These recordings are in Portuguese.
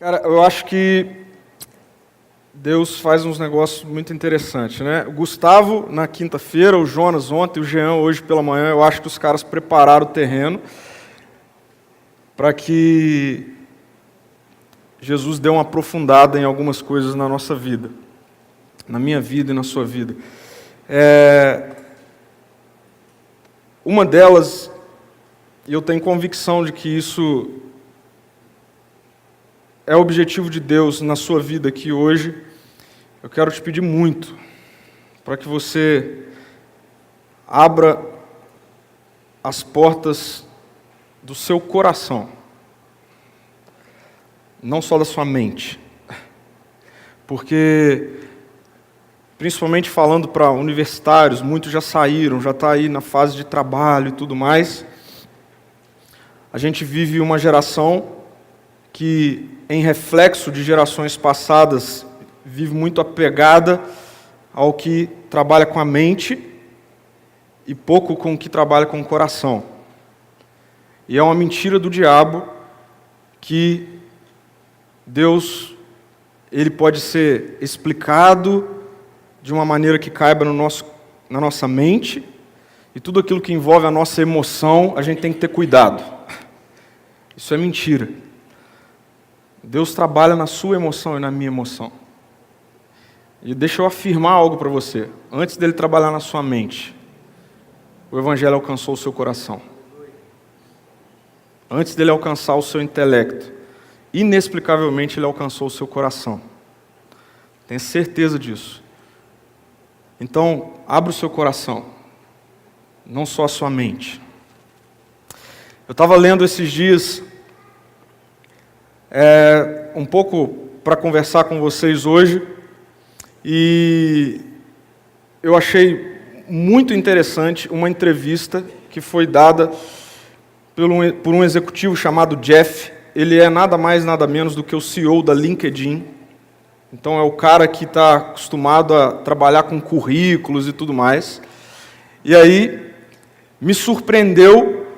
Cara, eu acho que Deus faz uns negócios muito interessantes, né? O Gustavo na quinta-feira, o Jonas ontem, o Jean hoje pela manhã, eu acho que os caras prepararam o terreno para que Jesus dê uma aprofundada em algumas coisas na nossa vida, na minha vida e na sua vida. Uma delas, e eu tenho convicção de que isso é o objetivo de Deus na sua vida aqui hoje, eu quero te pedir muito para que você abra as portas do seu coração, não só da sua mente, porque, principalmente falando para universitários, muitos já saíram, já está aí na fase de trabalho e tudo mais, a gente vive uma geração que, em reflexo de gerações passadas, vive muito apegada ao que trabalha com a mente e pouco com o que trabalha com o coração. E é uma mentira do diabo que Deus, ele pode ser explicado de uma maneira que caiba na nossa mente, e tudo aquilo que envolve a nossa emoção, a gente tem que ter cuidado. Isso é mentira. Deus trabalha na sua emoção e na minha emoção. E deixa eu afirmar algo para você. Antes dele trabalhar na sua mente, o Evangelho alcançou o seu coração. Antes dele alcançar o seu intelecto, inexplicavelmente ele alcançou o seu coração. Tenha certeza disso. Então, abra o seu coração, não só a sua mente. Eu estava lendo esses dias, um pouco para conversar com vocês hoje, e eu achei muito interessante uma entrevista que foi dada por um executivo chamado Jeff. Ele é nada mais, nada menos do que o CEO da LinkedIn. Então é o cara que está acostumado a trabalhar com currículos e tudo mais. E aí me surpreendeu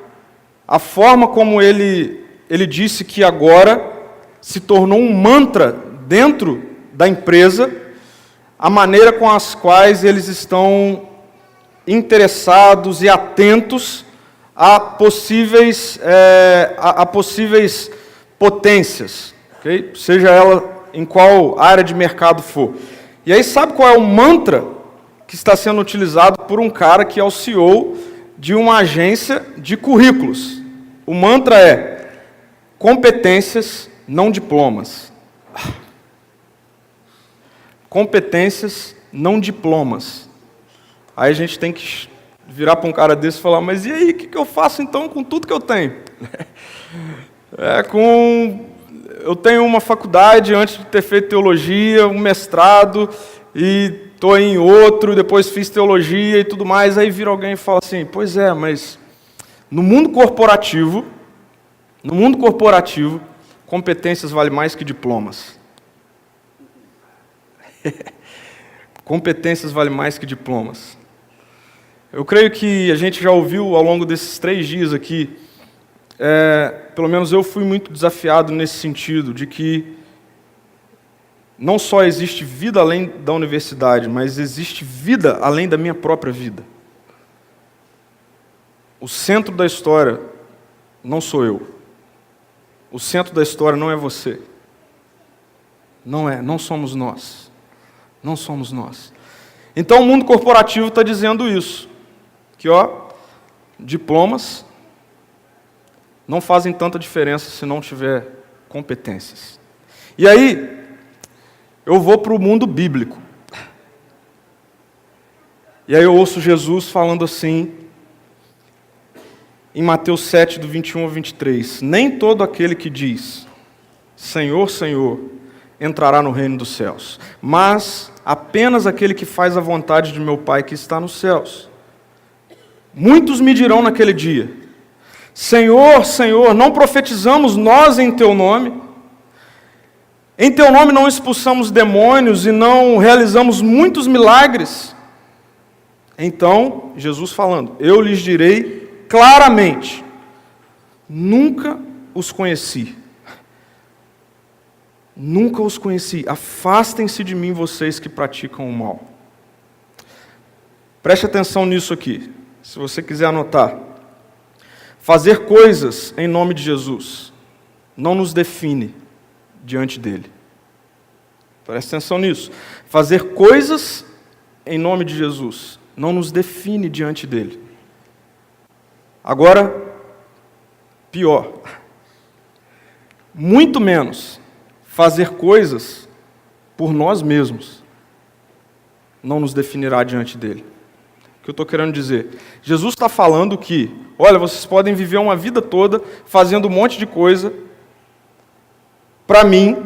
a forma como ele disse que agora se tornou um mantra dentro da empresa, a maneira com as quais eles estão interessados e atentos a possíveis potências, okay? Seja ela em qual área de mercado for. E aí sabe qual é o mantra que está sendo utilizado por um cara que é o CEO de uma agência de currículos? O mantra é: competências, não diplomas. Competências, não diplomas. Aí a gente tem que virar para um cara desse e falar: mas e aí, o que eu faço então com tudo que eu tenho? Eu tenho uma faculdade antes de ter feito teologia, um mestrado, e estou em outro, depois fiz teologia e tudo mais. Aí vira alguém e fala assim: pois é, mas no mundo corporativo, competências valem mais que diplomas. Competências valem mais que diplomas. Eu creio que a gente já ouviu ao longo desses 3 dias aqui, pelo menos eu fui muito desafiado nesse sentido, de que não só existe vida além da universidade, mas existe vida além da minha própria vida. O centro da história não sou eu. O centro da história não é você. Não somos nós. Não somos nós. Então o mundo corporativo está dizendo isso. Que, diplomas não fazem tanta diferença se não tiver competências. E aí, eu vou para o mundo bíblico. E aí eu ouço Jesus falando assim, em Mateus 7, do 21 ao 23. Nem todo aquele que diz, Senhor, Senhor, entrará no reino dos céus, mas apenas aquele que faz a vontade de meu Pai que está nos céus. Muitos me dirão naquele dia: Senhor, Senhor, não profetizamos nós em Teu nome? Em Teu nome não expulsamos demônios e não realizamos muitos milagres? Então, Jesus falando: eu lhes direi claramente, nunca os conheci. Nunca os conheci. Afastem-se de mim, vocês que praticam o mal. Preste atenção nisso aqui, se você quiser anotar. Fazer coisas em nome de Jesus não nos define diante dele. Preste atenção nisso. Fazer coisas em nome de Jesus não nos define diante dele. Agora, pior. Muito menos fazer coisas por nós mesmos não nos definirá diante dele. O que eu estou querendo dizer? Jesus está falando que, olha, vocês podem viver uma vida toda fazendo um monte de coisa para mim,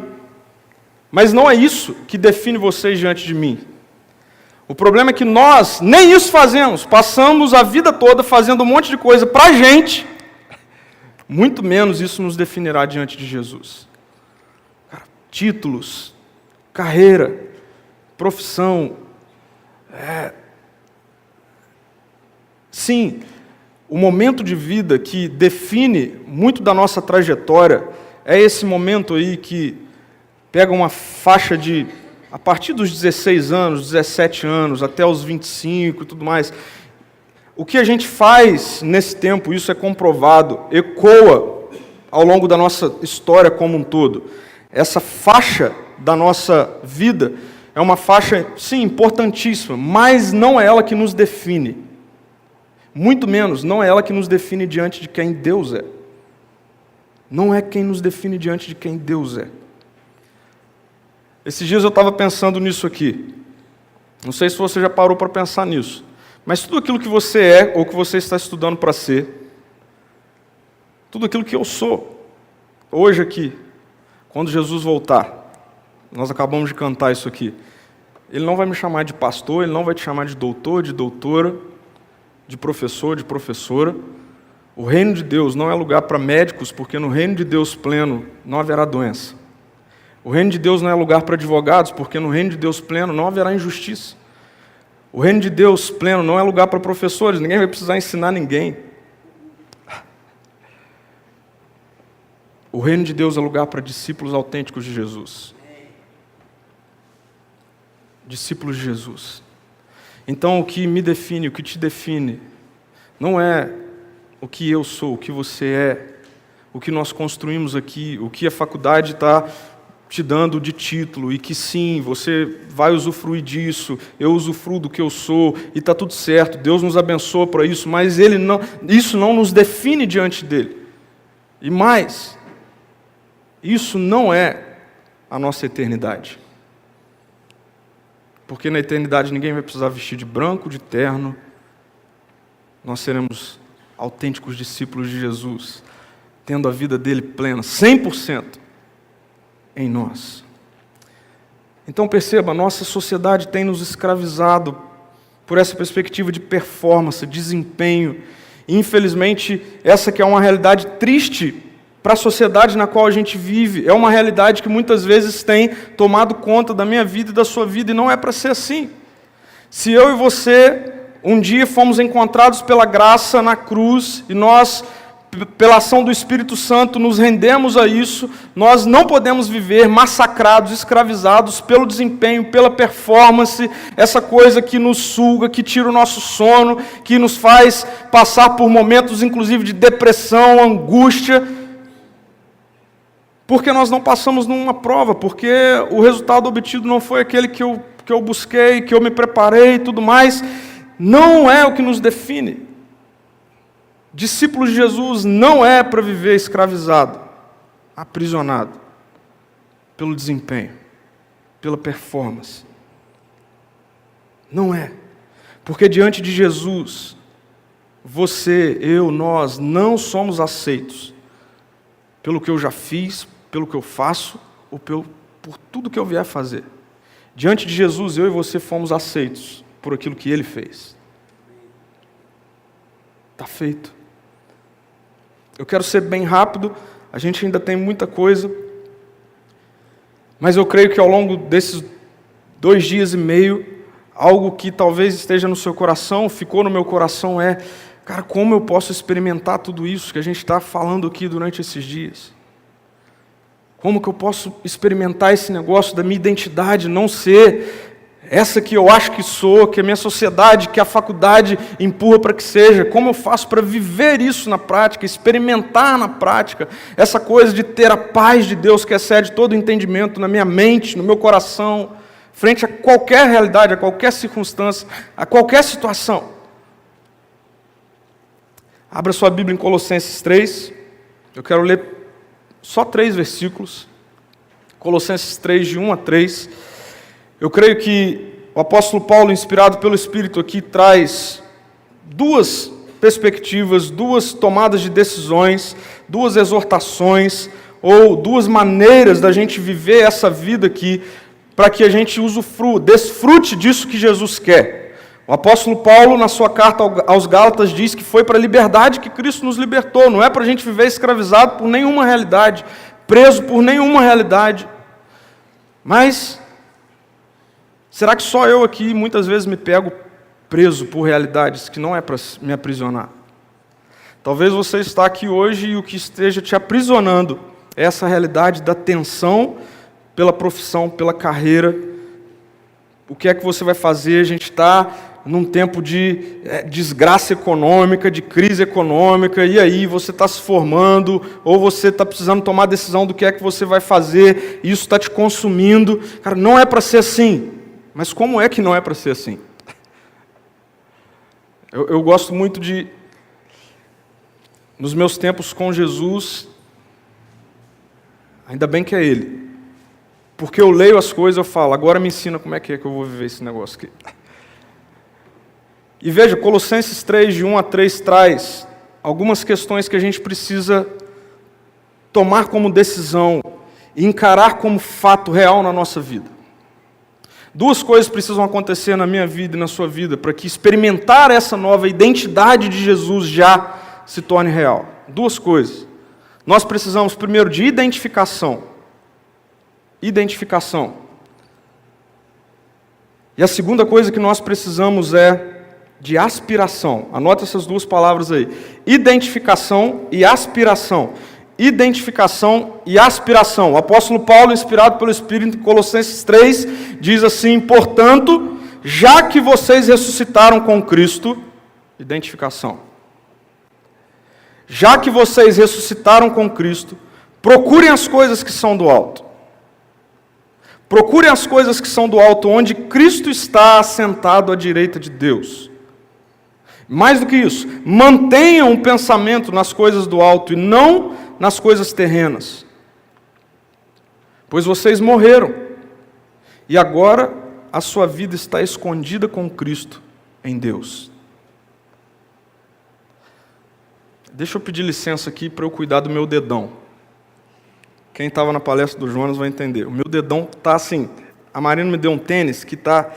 mas não é isso que define vocês diante de mim. O problema é que nós nem isso fazemos, passamos a vida toda fazendo um monte de coisa para a gente, muito menos isso nos definirá diante de Jesus. Títulos, carreira, profissão. Sim, o momento de vida que define muito da nossa trajetória é esse momento aí que pega uma faixa de, a partir dos 16 anos, 17 anos, até os 25 e tudo mais. O que a gente faz nesse tempo, isso é comprovado, ecoa ao longo da nossa história como um todo. Essa faixa da nossa vida é uma faixa, sim, importantíssima, mas não é ela que nos define. Muito menos, não é ela que nos define diante de quem Deus é. Não é quem nos define diante de quem Deus é. Esses dias eu estava pensando nisso aqui. Não sei se você já parou para pensar nisso. Mas tudo aquilo que você é, ou que você está estudando para ser, tudo aquilo que eu sou, hoje aqui, quando Jesus voltar, nós acabamos de cantar isso aqui, Ele não vai me chamar de pastor, Ele não vai te chamar de doutor, de doutora, de professor, de professora. O reino de Deus não é lugar para médicos, porque no reino de Deus pleno não haverá doença. O reino de Deus não é lugar para advogados, porque no reino de Deus pleno não haverá injustiça. O reino de Deus pleno não é lugar para professores, ninguém vai precisar ensinar ninguém. O reino de Deus é lugar para discípulos autênticos de Jesus. Discípulos de Jesus. Então, o que me define, o que te define, não é o que eu sou, o que você é, o que nós construímos aqui, o que a faculdade está te dando de título, e que sim, você vai usufruir disso, eu usufruo do que eu sou, e está tudo certo, Deus nos abençoa para isso, mas isso não nos define diante dele. E mais, isso não é a nossa eternidade. Porque na eternidade ninguém vai precisar vestir de branco, de terno. Nós seremos autênticos discípulos de Jesus, tendo a vida dele plena, 100% em nós. Então perceba, a nossa sociedade tem nos escravizado por essa perspectiva de performance, desempenho. E, infelizmente, essa que é uma realidade triste para a sociedade na qual a gente vive, é uma realidade que muitas vezes tem tomado conta da minha vida e da sua vida, e não é para ser assim. Se eu e você um dia fomos encontrados pela graça na cruz, e nós, pela ação do Espírito Santo, nos rendemos a isso, nós não podemos viver massacrados, escravizados pelo desempenho, pela performance, essa coisa que nos suga, que tira o nosso sono, que nos faz passar por momentos, inclusive, de depressão, angústia, porque nós não passamos numa prova, porque o resultado obtido não foi aquele que eu busquei, que eu me preparei e tudo mais. Não é o que nos define. Discípulos de Jesus não é para viver escravizado, aprisionado pelo desempenho, pela performance. Não é. Porque diante de Jesus, você, eu, nós não somos aceitos pelo que eu já fiz, pelo que eu faço, ou por tudo que eu vier fazer. Diante de Jesus, eu e você fomos aceitos por aquilo que Ele fez. Está feito. Eu quero ser bem rápido, a gente ainda tem muita coisa, mas eu creio que ao longo desses 2 dias e meio, algo que talvez esteja no seu coração, ficou no meu coração é, cara, como eu posso experimentar tudo isso que a gente está falando aqui durante esses dias? Como que eu posso experimentar esse negócio da minha identidade não ser essa que eu acho que sou, que a minha sociedade, que a faculdade empurra para que seja? Como eu faço para viver isso na prática, experimentar na prática, essa coisa de ter a paz de Deus que excede todo o entendimento na minha mente, no meu coração, frente a qualquer realidade, a qualquer circunstância, a qualquer situação? Abra sua Bíblia em Colossenses 3, eu quero ler só 3 versículos, Colossenses 3, de 1 a 3, eu creio que o apóstolo Paulo, inspirado pelo Espírito aqui, traz 2 perspectivas, 2 tomadas de decisões, 2 exortações, ou 2 maneiras da gente viver essa vida aqui, para que a gente desfrute disso que Jesus quer. O apóstolo Paulo, na sua carta aos Gálatas, diz que foi para a liberdade que Cristo nos libertou, não é para a gente viver escravizado por nenhuma realidade, preso por nenhuma realidade. Mas será que só eu aqui muitas vezes me pego preso por realidades que não é para me aprisionar? Talvez você está aqui hoje e o que esteja te aprisionando é essa realidade da tensão pela profissão, pela carreira. O que é que você vai fazer? A gente está num tempo de desgraça econômica, de crise econômica, e aí você está se formando, ou você está precisando tomar decisão do que é que você vai fazer, e isso está te consumindo. Cara, não é para ser assim. Mas como é que não é para ser assim? Eu gosto muito de, nos meus tempos com Jesus, ainda bem que é Ele, porque eu leio as coisas, eu falo, agora me ensina como é que eu vou viver esse negócio aqui. E veja, Colossenses 3, de 1 a 3, traz algumas questões que a gente precisa tomar como decisão e encarar como fato real na nossa vida. 2 coisas precisam acontecer na minha vida e na sua vida para que experimentar essa nova identidade de Jesus já se torne real. 2 coisas. Nós precisamos, primeiro, de identificação. Identificação. E a segunda coisa que nós precisamos é de aspiração. Anota essas 2 palavras aí. Identificação e aspiração. Identificação e aspiração. O apóstolo Paulo, inspirado pelo Espírito, em Colossenses 3, diz assim: portanto, já que vocês ressuscitaram com Cristo, identificação. Já que vocês ressuscitaram com Cristo, procurem as coisas que são do alto. Procurem as coisas que são do alto, onde Cristo está assentado à direita de Deus. Mais do que isso, mantenham o pensamento nas coisas do alto e não nas coisas terrenas. Pois vocês morreram, e agora a sua vida está escondida com Cristo em Deus. Deixa eu pedir licença aqui para eu cuidar do meu dedão. Quem estava na palestra do Jonas vai entender. O meu dedão está assim. A Marina me deu um tênis que está...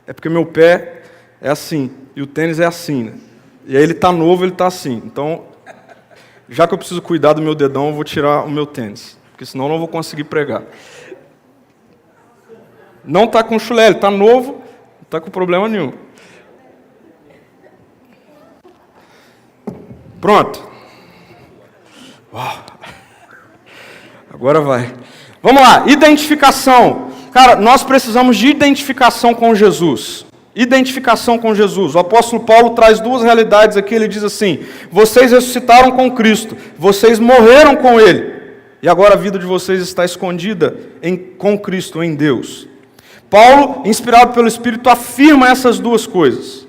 É porque meu pé é assim, e o tênis é assim, né? E aí ele está novo, ele está assim. Então, já que eu preciso cuidar do meu dedão, eu vou tirar o meu tênis, porque senão eu não vou conseguir pregar. Não está com chulé, ele está novo, não está com problema nenhum. Pronto. Uau. Agora vai. Vamos lá, identificação. Cara, nós precisamos de identificação com Jesus. Identificação com Jesus. O apóstolo Paulo traz 2 realidades aqui. Ele diz assim: vocês ressuscitaram com Cristo, vocês morreram com Ele, e agora a vida de vocês está escondida com Cristo, em Deus. Paulo, inspirado pelo Espírito, afirma essas 2 coisas,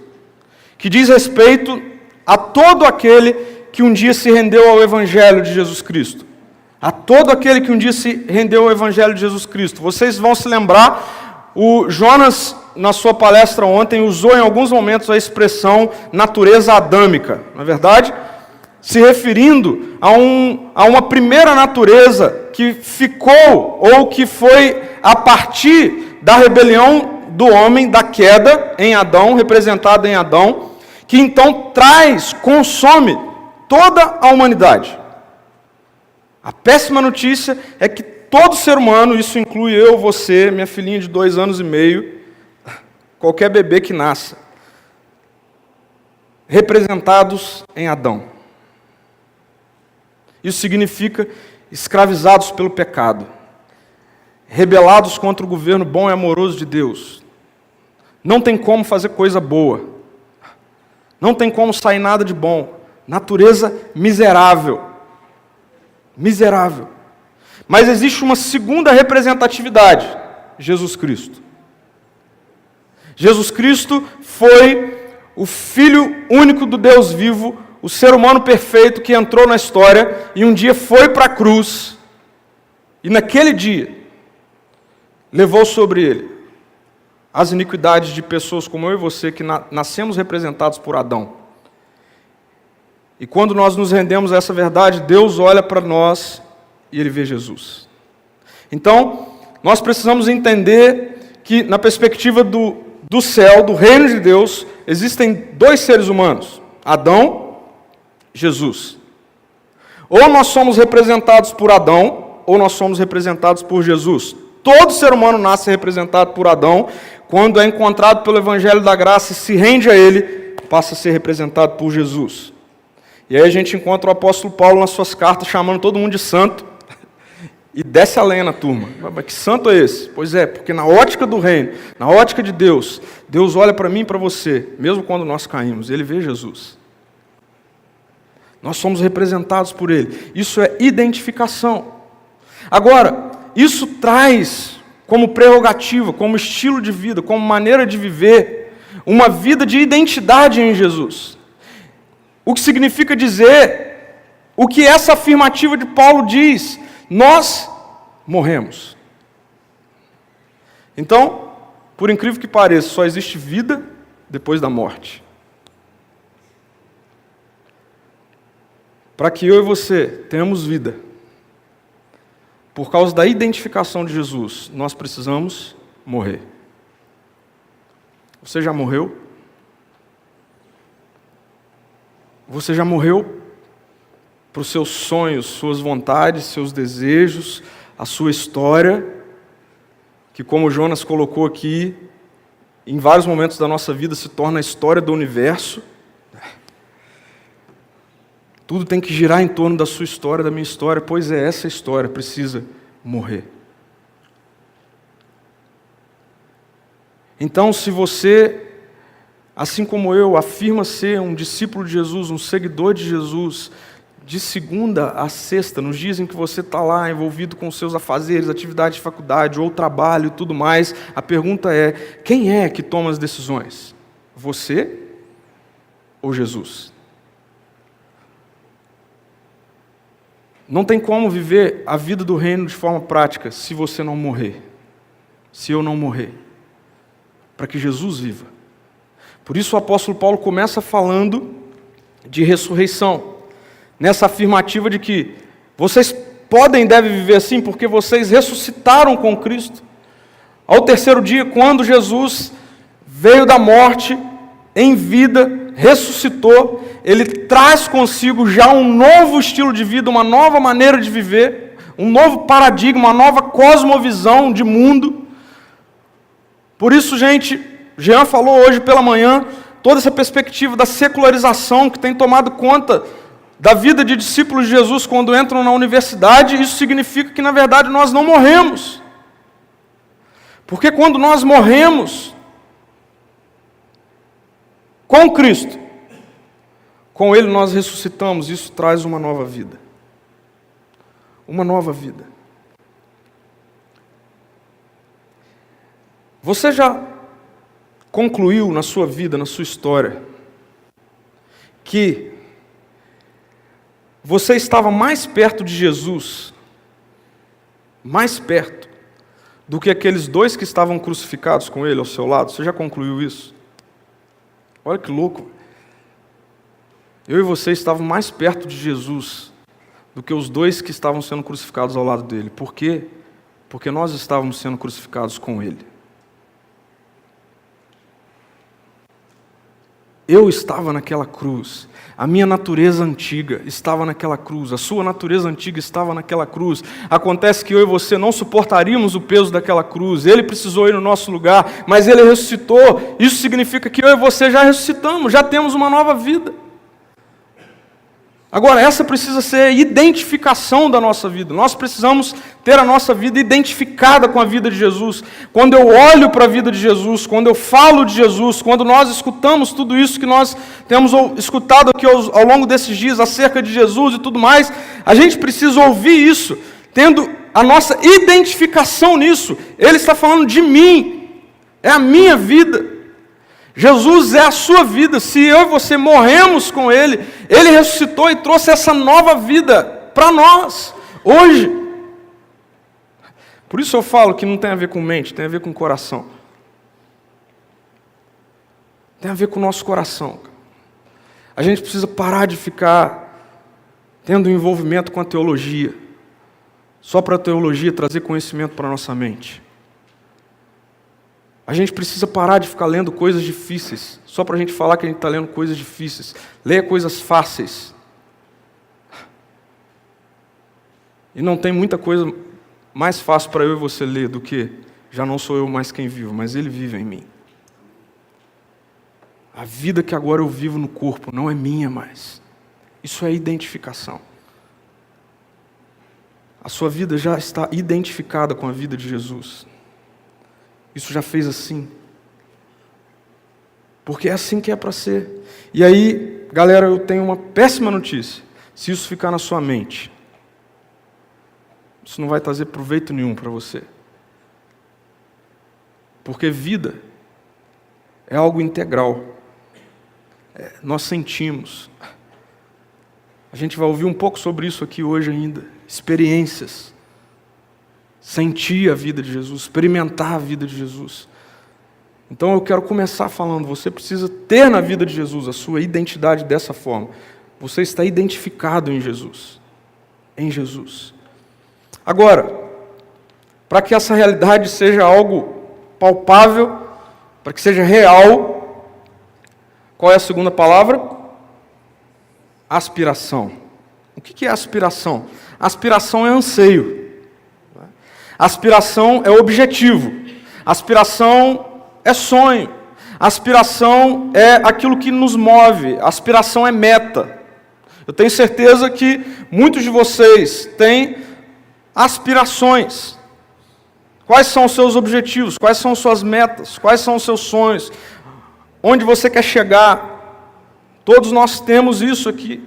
que diz respeito a todo aquele que um dia se rendeu ao Evangelho de Jesus Cristo. A todo aquele que um dia se rendeu ao Evangelho de Jesus Cristo. Vocês vão se lembrar, o Jonas, na sua palestra ontem, usou em alguns momentos a expressão natureza adâmica, não é verdade? Se referindo a uma primeira natureza que ficou, ou que foi a partir da rebelião do homem, da queda em Adão, representada em Adão, que então consome toda a humanidade. A péssima notícia é que todo ser humano, isso inclui eu, você, minha filhinha de 2 anos e meio, qualquer bebê que nasça, representados em Adão. Isso significa escravizados pelo pecado, rebelados contra o governo bom e amoroso de Deus. Não tem como fazer coisa boa. Não tem como sair nada de bom. Natureza miserável. Miserável. Mas existe uma segunda representatividade: Jesus Cristo. Jesus Cristo foi o Filho único do Deus vivo, o ser humano perfeito que entrou na história e um dia foi para a cruz. E naquele dia, levou sobre ele as iniquidades de pessoas como eu e você, que nascemos representados por Adão. E quando nós nos rendemos a essa verdade, Deus olha para nós e Ele vê Jesus. Então, nós precisamos entender que, na perspectiva do céu, do reino de Deus, existem dois seres humanos: Adão e Jesus. Ou nós somos representados por Adão, ou nós somos representados por Jesus. Todo ser humano nasce representado por Adão. Quando é encontrado pelo Evangelho da Graça e se rende a ele, passa a ser representado por Jesus. E aí a gente encontra o apóstolo Paulo nas suas cartas chamando todo mundo de santo e desce a lenha na turma. Mas que santo é esse? Pois é, porque na ótica do reino, na ótica de Deus, Deus olha para mim e para você, mesmo quando nós caímos, Ele vê Jesus. Nós somos representados por Ele. Isso é identificação. Agora, isso traz como prerrogativa, como estilo de vida, como maneira de viver, uma vida de identidade em Jesus. O que significa dizer o que essa afirmativa de Paulo diz: nós morremos. Então, por incrível que pareça, só existe vida depois da morte. Para que eu e você tenhamos vida, por causa da identificação de Jesus, nós precisamos morrer. Você já morreu? Você já morreu para os seus sonhos, suas vontades, seus desejos, a sua história, que, como Jonas colocou aqui, em vários momentos da nossa vida se torna a história do universo. Tudo tem que girar em torno da sua história, da minha história. Pois é, essa história precisa morrer. Então, se você, assim como eu, afirma ser um discípulo de Jesus, um seguidor de Jesus, de segunda a sexta, nos dias em que você está lá envolvido com os seus afazeres, atividade de faculdade ou trabalho e tudo mais, a pergunta é: quem é que toma as decisões? Você ou Jesus? Não tem como viver a vida do reino de forma prática se você não morrer, se eu não morrer, para que Jesus viva. Por isso o apóstolo Paulo começa falando de ressurreição, nessa afirmativa de que vocês podem e devem viver assim porque vocês ressuscitaram com Cristo. Ao terceiro dia, quando Jesus veio da morte em vida, ressuscitou, Ele traz consigo já um novo estilo de vida, uma nova maneira de viver, um novo paradigma, uma nova cosmovisão de mundo. Por isso, gente, Jean falou hoje pela manhã, toda essa perspectiva da secularização que tem tomado conta da vida de discípulos de Jesus quando entram na universidade, isso significa que, na verdade, nós não morremos. Porque quando nós morremos com Cristo, com Ele nós ressuscitamos, isso traz uma nova vida. Uma nova vida. Você já concluiu na sua vida, na sua história, que você estava mais perto de Jesus, mais perto, do que aqueles dois que estavam crucificados com Ele ao seu lado? Você já concluiu isso? Olha que louco. Eu e você estavam mais perto de Jesus do que os dois que estavam sendo crucificados ao lado dele. Por quê? Porque nós estávamos sendo crucificados com Ele. Eu estava naquela cruz. A minha natureza antiga estava naquela cruz. A sua natureza antiga estava naquela cruz. Acontece que eu e você não suportaríamos o peso daquela cruz. Ele precisou ir no nosso lugar, mas Ele ressuscitou. Isso significa que eu e você já ressuscitamos, já temos uma nova vida. Agora, essa precisa ser a identificação da nossa vida. Nós precisamos ter a nossa vida identificada com a vida de Jesus. Quando eu olho para a vida de Jesus, quando eu falo de Jesus, quando nós escutamos tudo isso que nós temos escutado aqui ao longo desses dias acerca de Jesus e tudo mais, a gente precisa ouvir isso, tendo a nossa identificação nisso. Ele está falando de mim, é a minha vida. Jesus é a sua vida. Se eu e você morremos com Ele, Ele ressuscitou e trouxe essa nova vida para nós, hoje. Por isso eu falo que não tem a ver com mente, tem a ver com coração. Tem a ver com o nosso coração. A gente precisa parar de ficar tendo envolvimento com a teologia, só para a teologia trazer conhecimento para a nossa mente. A gente precisa parar de ficar lendo coisas difíceis, só para a gente falar que a gente está lendo coisas difíceis. Leia coisas fáceis. E não tem muita coisa mais fácil para eu e você ler do que já não sou eu mais quem vivo, mas Ele vive em mim. A vida que agora eu vivo no corpo não é minha mais. Isso é identificação. A sua vida já está identificada com a vida de Jesus. Isso já fez assim. Porque é assim que é para ser. E aí, galera, eu tenho uma péssima notícia. Se isso ficar na sua mente, isso não vai trazer proveito nenhum para você. Porque vida é algo integral. Nós sentimos. A gente vai ouvir um pouco sobre isso aqui hoje ainda. Experiências. Sentir a vida de Jesus, experimentar a vida de Jesus. Então eu quero começar falando, você precisa ter na vida de Jesus a sua identidade dessa forma. Você está identificado em Jesus. Em Jesus. Agora, para que essa realidade seja algo palpável, para que seja real, qual é a segunda palavra? Aspiração. O que é aspiração? Aspiração é anseio. Aspiração é objetivo. Aspiração é sonho. Aspiração é aquilo que nos move. Aspiração é meta. Eu tenho certeza que muitos de vocês têm aspirações. Quais são os seus objetivos? Quais são suas metas? Quais são os seus sonhos? Onde você quer chegar? Todos nós temos isso aqui.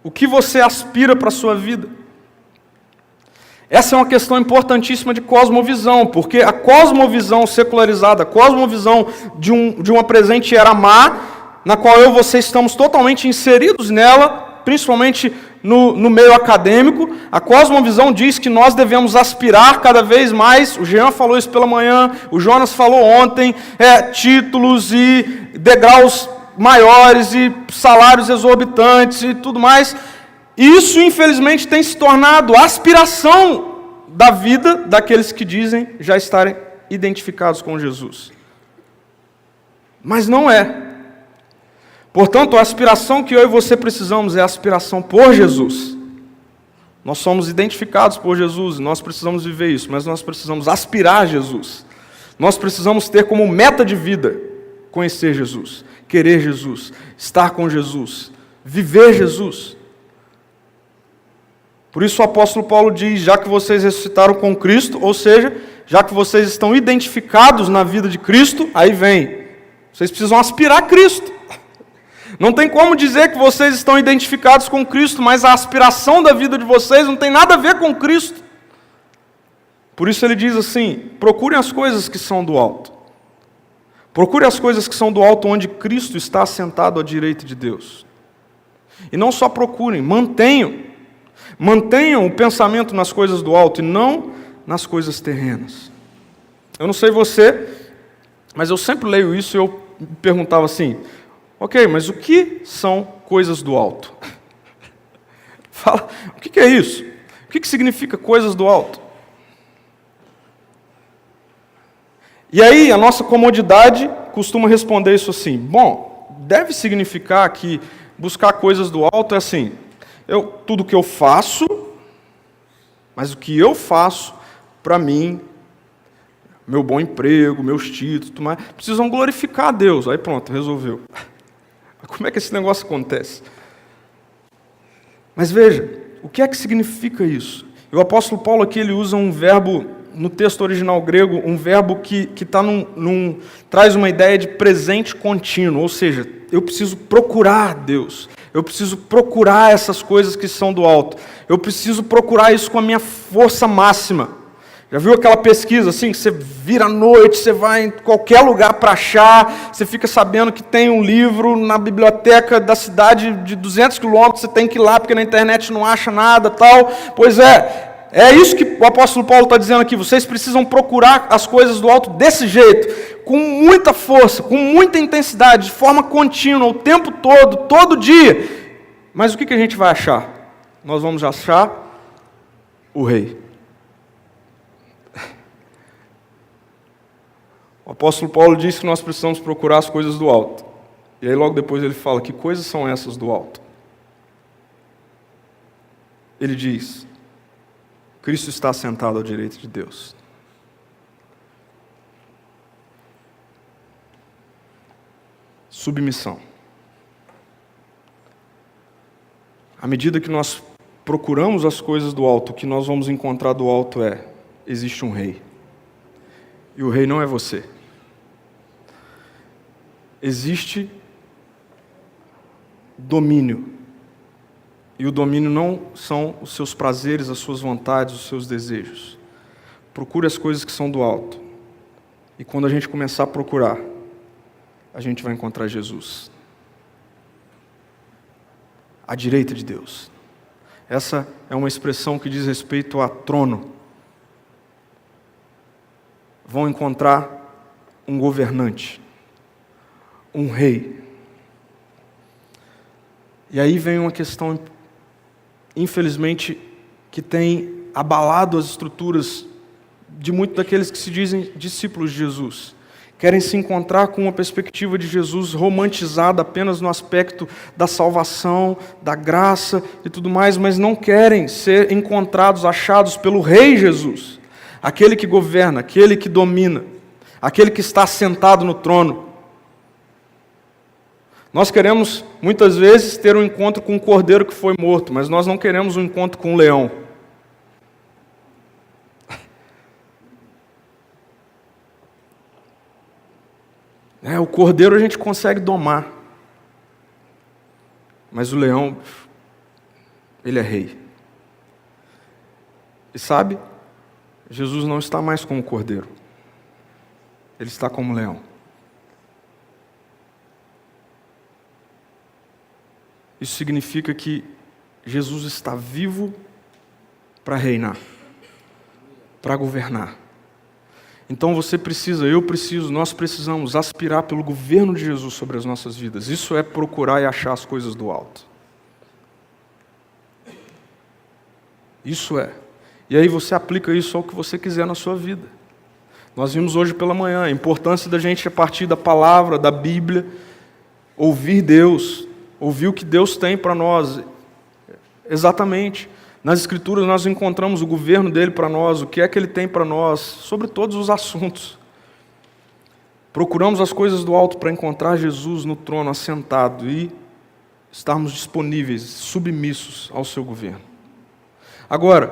O que você aspira para a sua vida? Essa é uma questão importantíssima de cosmovisão, porque a cosmovisão secularizada, a cosmovisão de uma presente era má, na qual eu e você estamos totalmente inseridos nela, principalmente no meio acadêmico, a cosmovisão diz que nós devemos aspirar cada vez mais, o Jean falou isso pela manhã, o Jonas falou ontem, títulos e degraus maiores e salários exorbitantes e tudo mais. Isso, infelizmente, tem se tornado a aspiração da vida daqueles que dizem já estarem identificados com Jesus. Mas não é. Portanto, a aspiração que eu e você precisamos é a aspiração por Jesus. Nós somos identificados por Jesus, nós precisamos viver isso, mas nós precisamos aspirar a Jesus. Nós precisamos ter como meta de vida conhecer Jesus, querer Jesus, estar com Jesus, viver Jesus. Por isso o apóstolo Paulo diz, já que vocês ressuscitaram com Cristo, ou seja, já que vocês estão identificados na vida de Cristo, aí vem, vocês precisam aspirar a Cristo. Não tem como dizer que vocês estão identificados com Cristo, mas a aspiração da vida de vocês não tem nada a ver com Cristo. Por isso ele diz assim, procurem as coisas que são do alto. Procure as coisas que são do alto, onde Cristo está assentado à direita de Deus. E não só procurem, mantenham. Mantenham o pensamento nas coisas do alto e não nas coisas terrenas. Eu não sei você, mas eu sempre leio isso e eu me perguntava assim, ok, mas o que são coisas do alto? Fala, o que é isso? O que significa coisas do alto? E aí a nossa comodidade costuma responder isso assim, bom, deve significar que buscar coisas do alto é assim, tudo que eu faço, mas o que eu faço, para mim, meu bom emprego, meus títulos, tudo mais, precisam glorificar a Deus. Aí pronto, resolveu. Como é que esse negócio acontece? Mas veja, o que é que significa isso? O apóstolo Paulo aqui ele usa um verbo, no texto original grego, um verbo que traz uma ideia de presente contínuo, ou seja, eu preciso procurar Deus, eu preciso procurar essas coisas que são do alto, eu preciso procurar isso com a minha força máxima. Já viu aquela pesquisa assim, que você vira à noite, você vai em qualquer lugar para achar, você fica sabendo que tem um livro na biblioteca da cidade de 200 quilômetros, você tem que ir lá porque na internet não acha nada, tal. Pois é isso que o apóstolo Paulo está dizendo aqui, vocês precisam procurar as coisas do alto desse jeito, com muita força, com muita intensidade, de forma contínua, o tempo todo dia. Mas o que a gente vai achar? Nós vamos achar o Rei. O apóstolo Paulo diz que nós precisamos procurar as coisas do alto. E aí logo depois ele fala, que coisas são essas do alto? Ele diz, Cristo está sentado à direita de Deus. Submissão. À medida que nós procuramos as coisas do alto, o que nós vamos encontrar do alto existe um rei. E o rei não é você. Existe domínio. E o domínio não são os seus prazeres, as suas vontades, os seus desejos. Procure as coisas que são do alto. E quando a gente começar a procurar, a gente vai encontrar Jesus. À direita de Deus. Essa é uma expressão que diz respeito a trono. Vão encontrar um governante, um rei. E aí vem uma questão, infelizmente, que tem abalado as estruturas de muitos daqueles que se dizem discípulos de Jesus. Querem se encontrar com uma perspectiva de Jesus romantizada apenas no aspecto da salvação, da graça e tudo mais, mas não querem ser encontrados, achados pelo Rei Jesus, aquele que governa, aquele que domina, aquele que está sentado no trono. Nós queremos, muitas vezes, ter um encontro com um cordeiro que foi morto, mas nós não queremos um encontro com um leão. O cordeiro a gente consegue domar, mas o leão, ele é rei. E sabe, Jesus não está mais como cordeiro, ele está como leão. Isso significa que Jesus está vivo para reinar, para governar. Então você precisa, eu preciso, nós precisamos aspirar pelo governo de Jesus sobre as nossas vidas. Isso é procurar e achar as coisas do alto. Isso é. E aí você aplica isso ao que você quiser na sua vida. Nós vimos hoje pela manhã a importância da gente, a partir da palavra, da Bíblia, ouvir Deus, ouvir o que Deus tem para nós. Exatamente. Nas Escrituras nós encontramos o governo dele para nós, o que é que ele tem para nós, sobre todos os assuntos. Procuramos as coisas do alto para encontrar Jesus no trono assentado e estarmos disponíveis, submissos ao seu governo. Agora,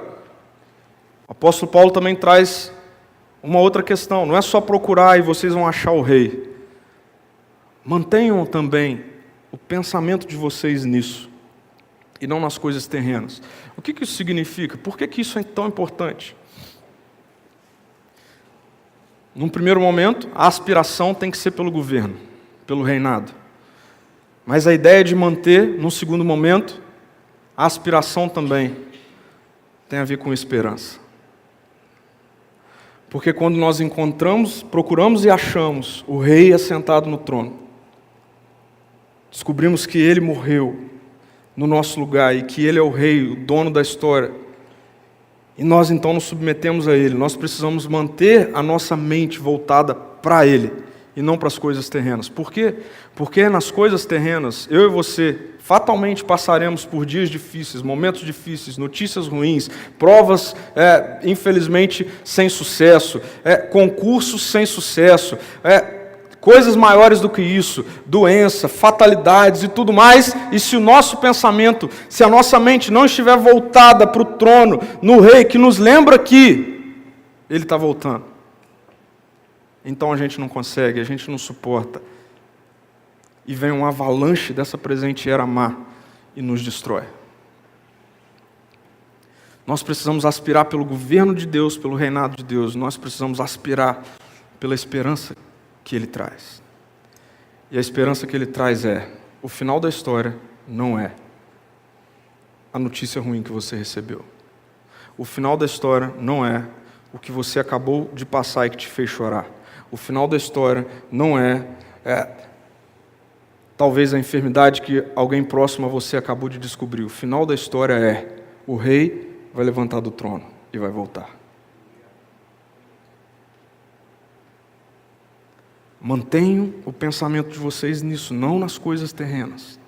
o apóstolo Paulo também traz uma outra questão, não é só procurar e vocês vão achar o rei. Mantenham também o pensamento de vocês nisso. E não nas coisas terrenas. O que isso significa? Por que isso é tão importante? Num primeiro momento, a aspiração tem que ser pelo governo, pelo reinado. Mas a ideia de manter, num segundo momento, a aspiração também tem a ver com esperança. Porque quando nós encontramos, procuramos e achamos o rei assentado no trono, descobrimos que ele morreu no nosso lugar, e que ele é o rei, o dono da história, e nós então nos submetemos a ele. Nós precisamos manter a nossa mente voltada para ele, e não para as coisas terrenas. Por quê? Porque nas coisas terrenas, eu e você, fatalmente passaremos por dias difíceis, momentos difíceis, notícias ruins, provas, infelizmente, sem sucesso, concursos sem sucesso, coisas maiores do que isso, doença, fatalidades e tudo mais, e se o nosso pensamento, se a nossa mente não estiver voltada para o trono, no Rei, que nos lembra que Ele está voltando, então a gente não consegue, a gente não suporta, e vem um avalanche dessa presente era má e nos destrói. Nós precisamos aspirar pelo governo de Deus, pelo reinado de Deus. Nós precisamos aspirar pela esperança que Ele traz. E a esperança que Ele traz é: o final da história não é a notícia ruim que você recebeu. O final da história não é o que você acabou de passar e que te fez chorar. O final da história não é talvez a enfermidade que alguém próximo a você acabou de descobrir. O final da história é: o Rei vai levantar do trono e vai voltar. Mantenham o pensamento de vocês nisso, não nas coisas terrenas.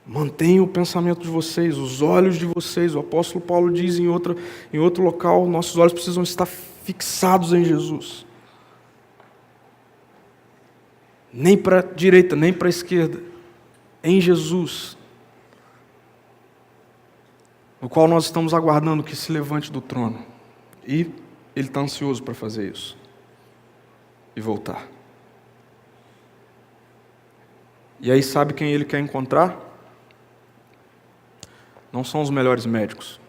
Mantenham o pensamento de vocês, os olhos de vocês. O apóstolo Paulo diz em outro local: nossos olhos precisam estar fixados em Jesus. Nem para a direita, nem para a esquerda. Em Jesus, no qual nós estamos aguardando que se levante do trono. E Ele está ansioso para fazer isso. E voltar. E aí sabe quem Ele quer encontrar? Não são os melhores médicos.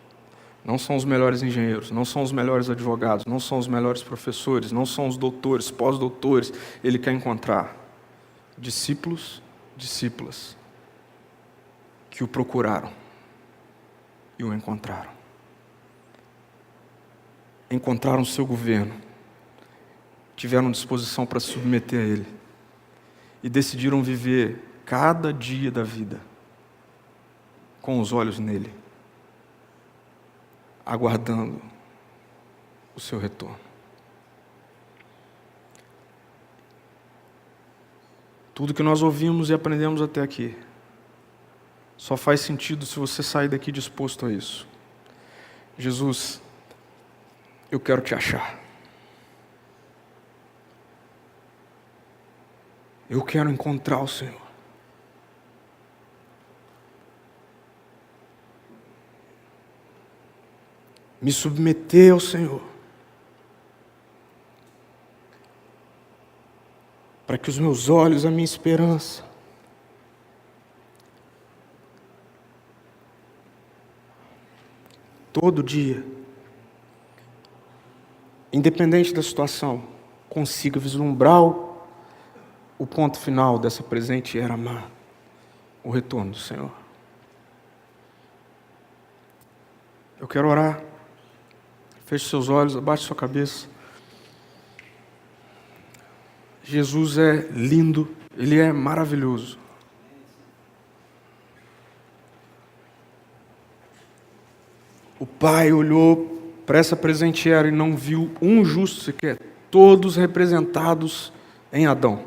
Não são os melhores engenheiros. Não são os melhores advogados. Não são os melhores professores. Não são os doutores, pós-doutores. Ele quer encontrar discípulos, discípulas que o procuraram e o encontraram. Encontraram o seu governo, tiveram disposição para se submeter a Ele e decidiram viver cada dia da vida com os olhos nele, aguardando o seu retorno. Tudo que nós ouvimos e aprendemos até aqui só faz sentido se você sair daqui disposto a isso. Jesus, eu quero te achar. Eu quero encontrar o Senhor. Me submeter ao Senhor. Para que os meus olhos, a minha esperança, todo dia, independente da situação, consiga vislumbrar o ponto final dessa presente era má, o retorno do Senhor. Eu quero orar. Feche seus olhos, abaixe sua cabeça. Jesus é lindo, Ele é maravilhoso. O Pai olhou para essa presente era e não viu um justo sequer, todos representados em Adão,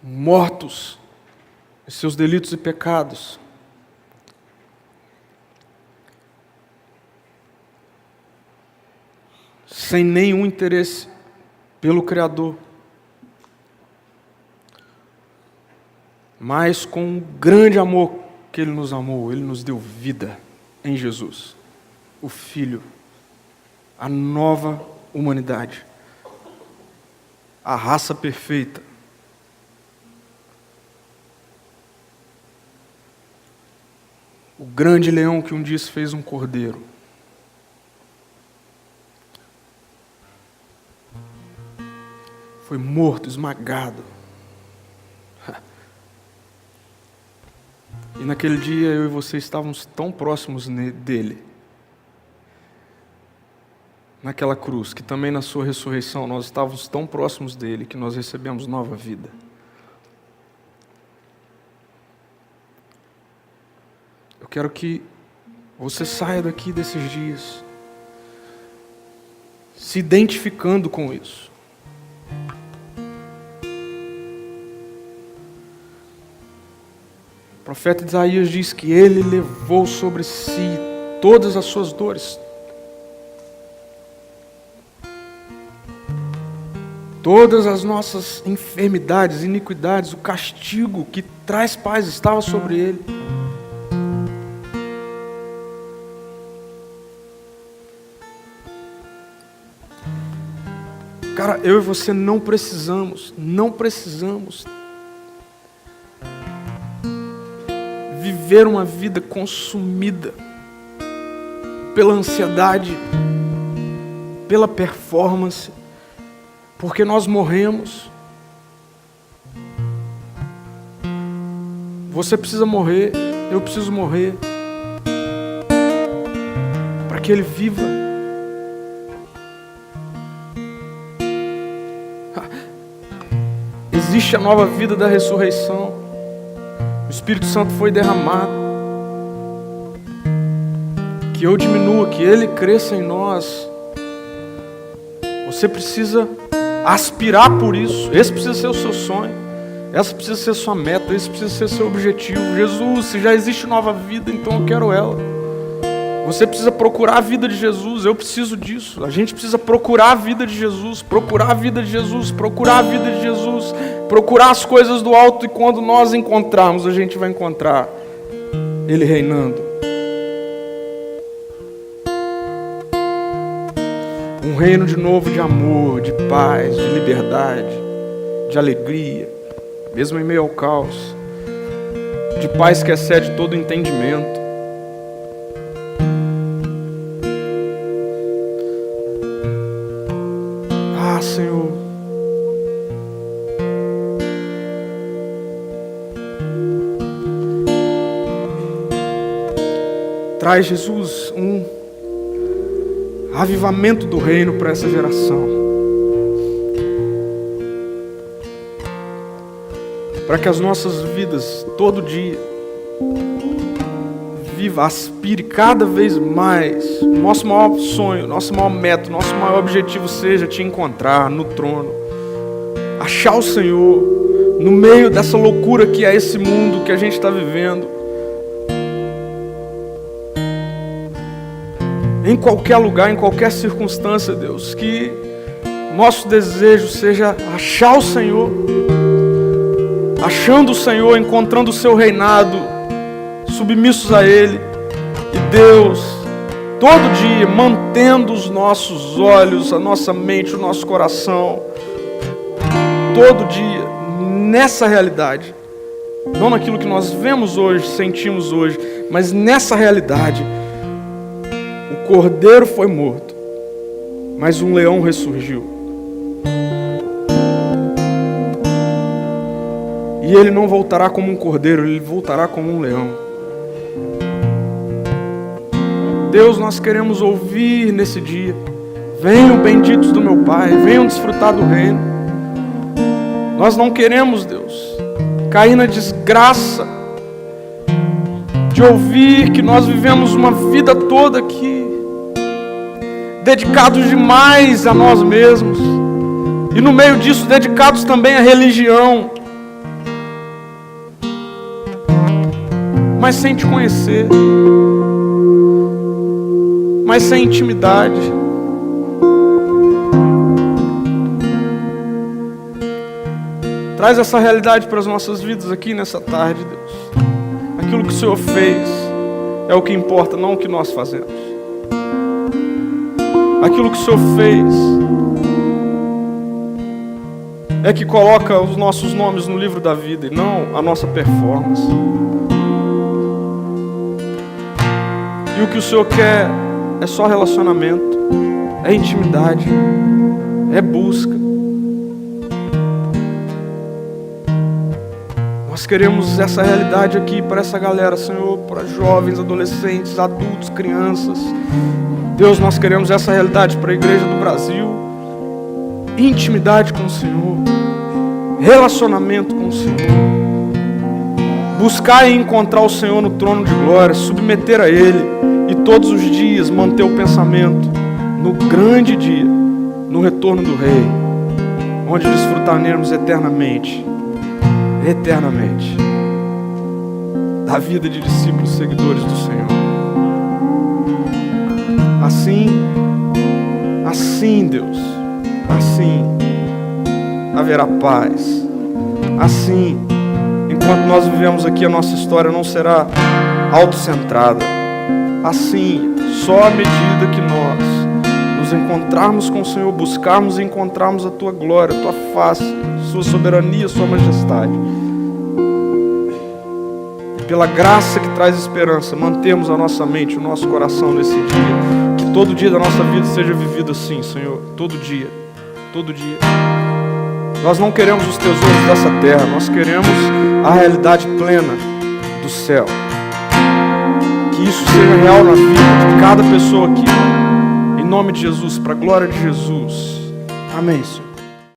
mortos em seus delitos e pecados. Sem nenhum interesse pelo Criador, mas com um grande amor que Ele nos amou, Ele nos deu vida em Jesus, o Filho, a nova humanidade, a raça perfeita. O grande leão que um dia se fez um cordeiro. Foi morto, esmagado. E naquele dia eu e você estávamos tão próximos dele. Naquela cruz, que também na sua ressurreição nós estávamos tão próximos dele que nós recebemos nova vida. Eu quero que você saia daqui desses dias se identificando com isso. O profeta Isaías diz que ele levou sobre si todas as suas dores, Todas as nossas enfermidades, iniquidades, o castigo que traz paz estava sobre ele. Cara, eu e você não precisamos viver uma vida consumida pela ansiedade, pela performance, porque nós morremos. Você precisa morrer, eu preciso morrer, para que Ele viva. Existe a nova vida da ressurreição. O Espírito Santo foi derramado. Que eu diminua, que Ele cresça em nós. Você precisa aspirar por isso. Esse precisa ser o seu sonho. Essa precisa ser a sua meta. Esse precisa ser o seu objetivo. Jesus, se já existe nova vida, então eu quero ela. Você precisa procurar a vida de Jesus. Eu preciso disso. A gente precisa procurar a vida de Jesus. Procurar a vida de Jesus. Procurar a vida de Jesus. Procurar as coisas do alto. E quando nós encontrarmos, a gente vai encontrar Ele reinando. Um reino de novo de amor, de paz, de liberdade, de alegria, mesmo em meio ao caos, de paz que excede todo entendimento. Ah, Senhor, traz, Jesus, um avivamento do reino para essa geração, para que as nossas vidas, todo dia, viva, aspire cada vez mais. Nosso maior sonho, nosso maior meta, nosso maior objetivo seja te encontrar no trono, achar o Senhor no meio dessa loucura que é esse mundo que a gente está vivendo. Em qualquer lugar, em qualquer circunstância, Deus, que nosso desejo seja achar o Senhor, achando o Senhor, encontrando o seu reinado, submissos a Ele, e Deus, todo dia, mantendo os nossos olhos, a nossa mente, o nosso coração, todo dia, nessa realidade, não naquilo que nós vemos hoje, sentimos hoje, mas nessa realidade. O cordeiro foi morto, mas um leão ressurgiu. E ele não voltará como um cordeiro, ele voltará como um leão. Deus, nós queremos ouvir nesse dia: venham benditos do meu Pai, venham desfrutar do reino. Nós não queremos, Deus, cair na desgraça de ouvir que nós vivemos uma vida toda aqui dedicados demais a nós mesmos, e no meio disso dedicados também à religião, mas sem te conhecer, mas sem intimidade. Traz essa realidade para as nossas vidas aqui nessa tarde, Deus. Aquilo que o Senhor fez é o que importa, não o que nós fazemos. Aquilo que o Senhor fez é que coloca os nossos nomes no livro da vida e não a nossa performance. E o que o Senhor quer é só relacionamento, é intimidade, é busca. Nós queremos essa realidade aqui para essa galera, Senhor, para jovens, adolescentes, adultos, crianças. Deus, nós queremos essa realidade para a igreja do Brasil. Intimidade com o Senhor, relacionamento com o Senhor, buscar e encontrar o Senhor no trono de glória, submeter a Ele e todos os dias manter o pensamento no grande dia, no retorno do Rei, onde desfrutaremos eternamente da vida de discípulos seguidores do Senhor. Assim, Deus, assim, haverá paz. Assim, enquanto nós vivemos aqui, a nossa história não será autocentrada. Assim, só à medida que nós nos encontrarmos com o Senhor, buscarmos e encontrarmos a Tua glória, a Tua face, Sua soberania, Sua majestade, pela graça que traz esperança, mantemos a nossa mente, o nosso coração nesse dia. Que todo dia da nossa vida seja vivido assim, Senhor. Todo dia. Todo dia. Nós não queremos os tesouros dessa terra. Nós queremos a realidade plena do céu. Que isso seja real na vida de cada pessoa aqui. Em nome de Jesus, para a glória de Jesus. Amém, Senhor.